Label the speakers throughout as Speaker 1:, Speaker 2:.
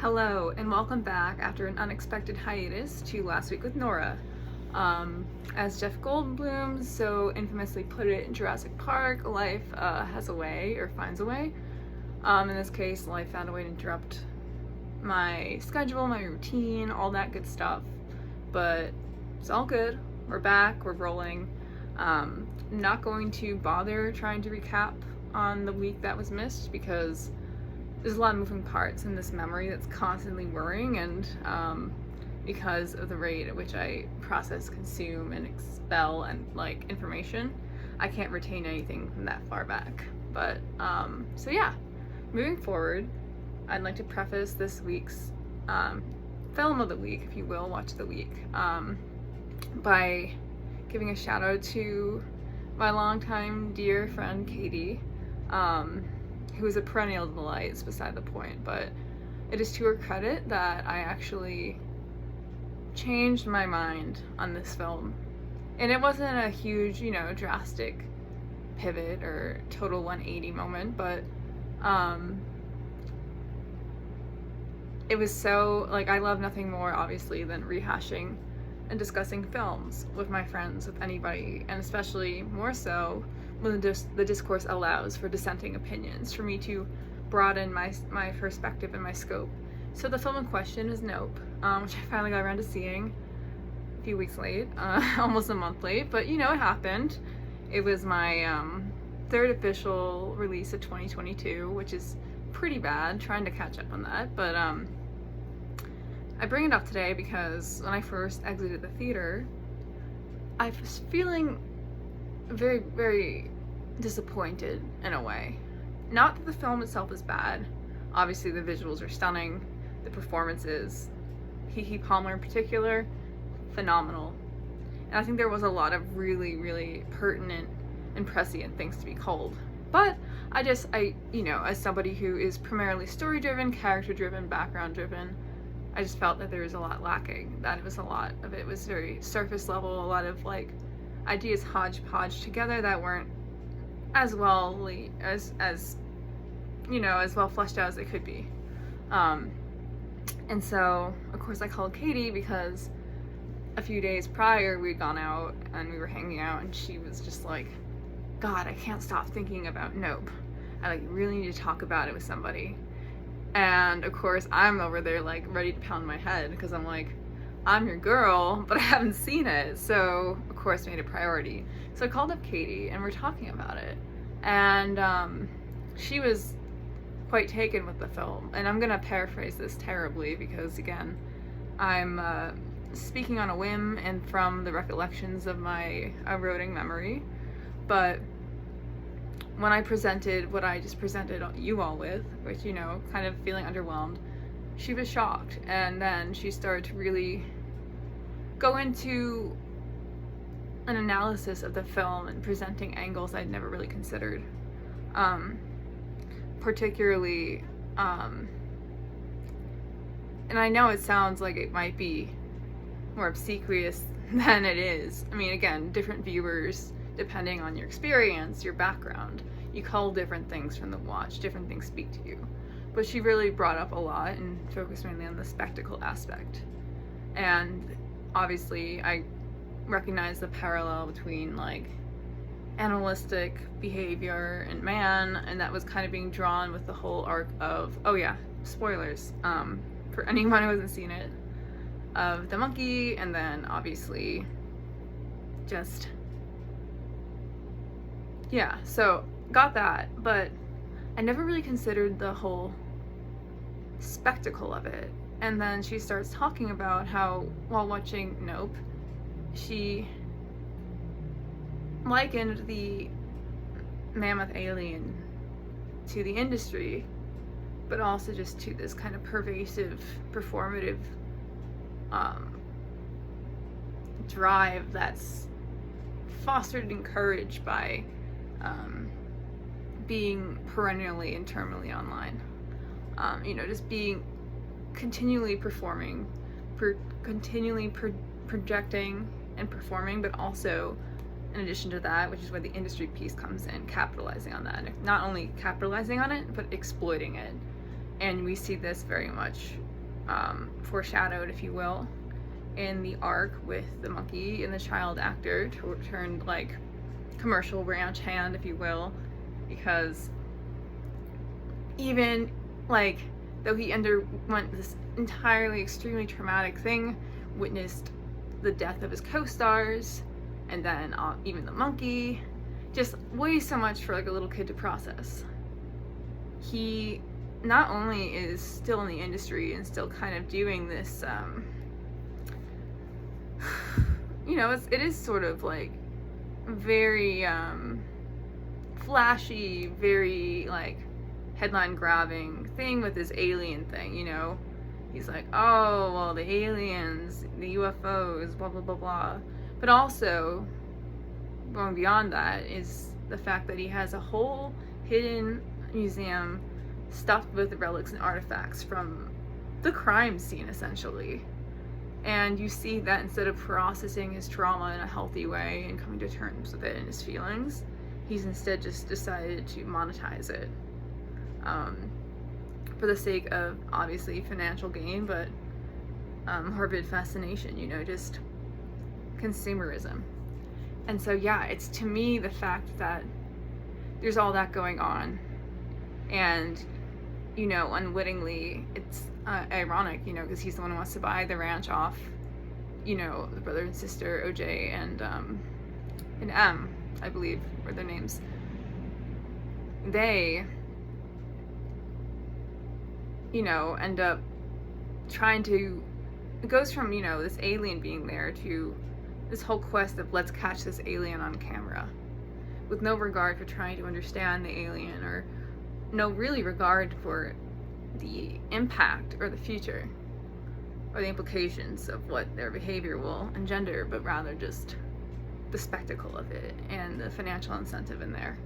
Speaker 1: Hello, and welcome back after an unexpected hiatus to Last Week with Nora. As Jeff Goldblum so infamously put it in Jurassic Park, life has a way, or finds a way. In this case, life found a way to interrupt my schedule, my routine, all that good stuff. But it's all good. We're back, we're rolling. Not going to bother trying to recap on the week that was missed because there's a lot of moving parts in this memory that's constantly worrying, and because of the rate at which I process, consume, and expel and information, I can't retain anything from that far back. But so yeah, moving forward, I'd like to preface this week's film of the week, if you will, watch the week, by giving a shout out to my longtime dear friend Katie, who is a perennial delight. It's beside the point, but it is to her credit that I actually changed my mind on this film. And it wasn't a huge, drastic pivot or total 180 moment, but it was so, I love nothing more, obviously, than rehashing and discussing films with my friends, with anybody, and especially more so when the discourse allows for dissenting opinions, for me to broaden my perspective and my scope. So the film in question is Nope, which I finally got around to seeing a few weeks late, almost a month late, but it happened. It was my third official release of 2022, which is pretty bad, trying to catch up on that, but I bring it up today because when I first exited the theater, I was feeling very, very disappointed in a way. Not that the film itself is bad. Obviously the visuals are stunning, the performances, Keke Palmer in particular, phenomenal. And I think there was a lot of really, really pertinent and prescient things to be culled. But I as somebody who is primarily story-driven, character-driven, background-driven, I just felt that there was a lot lacking. That a lot of it was very surface level, a lot of ideas hodgepodge together that weren't as well fleshed out as they could be. And so of course I called Katie because a few days prior we'd gone out and we were hanging out, and she was just like, God, I can't stop thinking about Nope. I really need to talk about it with somebody. And of course I'm over there ready to pound my head because I'm like, I'm your girl, but I haven't seen it, so of course made a priority. So I called up Katie and we're talking about it, and she was quite taken with the film. And I'm gonna paraphrase this terribly because again, I'm speaking on a whim and from the recollections of my eroding memory, but when I presented what I just presented you all with, which kind of feeling underwhelmed, she was shocked, and then she started to really go into an analysis of the film and presenting angles I'd never really considered. Particularly, and I know it sounds like it might be more obsequious than it is. I mean, again, different viewers, depending on your experience, your background, you cull different things from the watch, different things speak to you. But she really brought up a lot and focused mainly on the spectacle aspect. And obviously I recognize the parallel between animalistic behavior and man, and that was kind of being drawn with the whole arc of, oh yeah, spoilers, for anyone who hasn't seen it, of the monkey, and then obviously just, yeah, so got that, but I never really considered the whole spectacle of it. And then she starts talking about how, while watching Nope, she likened the mammoth alien to the industry, but also just to this kind of pervasive, performative drive that's fostered and encouraged by being perennially and terminally online. Just being continually performing, continually projecting and performing, but also, in addition to that, which is where the industry piece comes in, capitalizing on that. Not only capitalizing on it, but exploiting it. And we see this very much foreshadowed, if you will, in the arc with the monkey and the child actor turned like commercial ranch hand, if you will, because even like though he underwent this entirely extremely traumatic thing, witnessed the death of his co-stars, and then even the monkey, just way so much for like a little kid to process. He not only is still in the industry and still kind of doing this, you know, it is sort of like very flashy, very like headline grabbing thing with this alien thing, you know. He's like, oh, well, the aliens, the UFOs, blah, blah, blah, blah. But also, going beyond that is the fact that he has a whole hidden museum stuffed with relics and artifacts from the crime scene, essentially. And you see that instead of processing his trauma in a healthy way and coming to terms with it and his feelings, he's instead just decided to monetize it. For the sake of, obviously, financial gain, but morbid fascination, you know, just consumerism. And so, yeah, it's to me the fact that there's all that going on, and, you know, unwittingly, it's ironic, you know, because he's the one who wants to buy the ranch off, you know, the brother and sister, OJ and M, I believe, were their names. They, you know, end up trying to, it goes from, you know, this alien being there to this whole quest of let's catch this alien on camera, with no regard for trying to understand the alien, or no really regard for the impact or the future or the implications of what their behavior will engender, but rather just the spectacle of it and the financial incentive in there.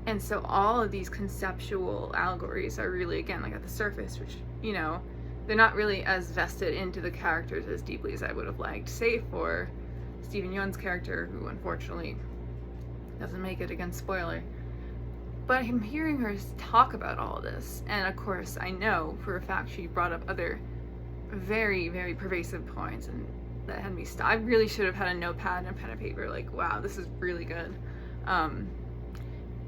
Speaker 1: And so all of these conceptual allegories are really, again, like at the surface, which, you know, they're not really as vested into the characters as deeply as I would have liked, save for Steven Yeun's character, who unfortunately doesn't make it, again, spoiler. But I'm hearing her talk about all of this, and of course I know for a fact she brought up other very, very pervasive points, and that had me I really should have had a notepad and a pen and paper, like, wow, this is really good.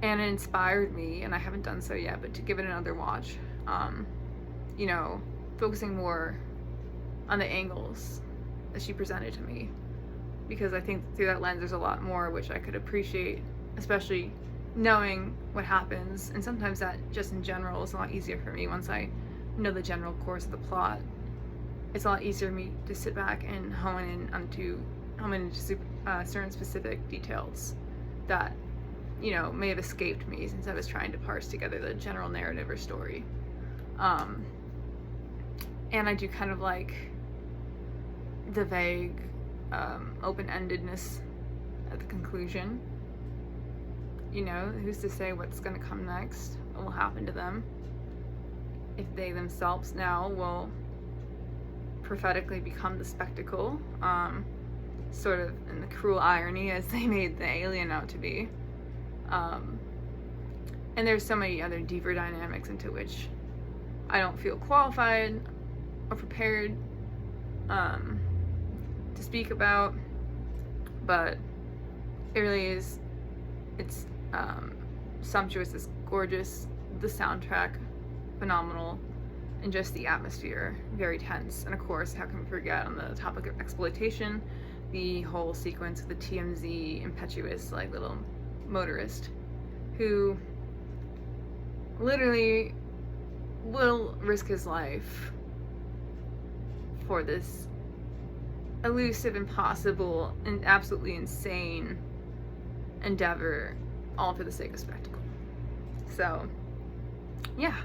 Speaker 1: And it inspired me, and I haven't done so yet, but to give it another watch. You know, focusing more on the angles that she presented to me, because I think through that lens there's a lot more which I could appreciate, especially knowing what happens, and sometimes that just in general is a lot easier for me once I know the general course of the plot. It's a lot easier for me to sit back and hone into certain specific details that, you know, may have escaped me since I was trying to parse together the general narrative or story. And I do kind of like the vague open-endedness at the conclusion. You know, who's to say what's going to come next, what will happen to them, if they themselves now will prophetically become the spectacle, sort of in the cruel irony as they made the alien out to be. And there's so many other deeper dynamics into which I don't feel qualified or prepared to speak about, but it really is, it's sumptuous, it's gorgeous, the soundtrack phenomenal, and just the atmosphere very tense. And of course, how can we forget, on the topic of exploitation, the whole sequence of the TMZ impetuous like little motorist who literally will risk his life for this elusive, impossible, and absolutely insane endeavor, all for the sake of spectacle. So, yeah.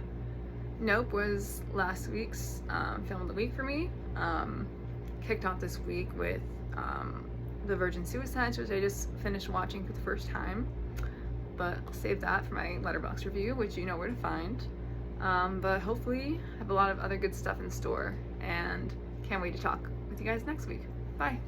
Speaker 1: Nope was last week's film of the week for me. Kicked off this week with The Virgin Suicides, which I just finished watching for the first time. But I'll save that for my Letterboxd review, which you know where to find. But hopefully I have a lot of other good stuff in store, and can't wait to talk with you guys next week. Bye.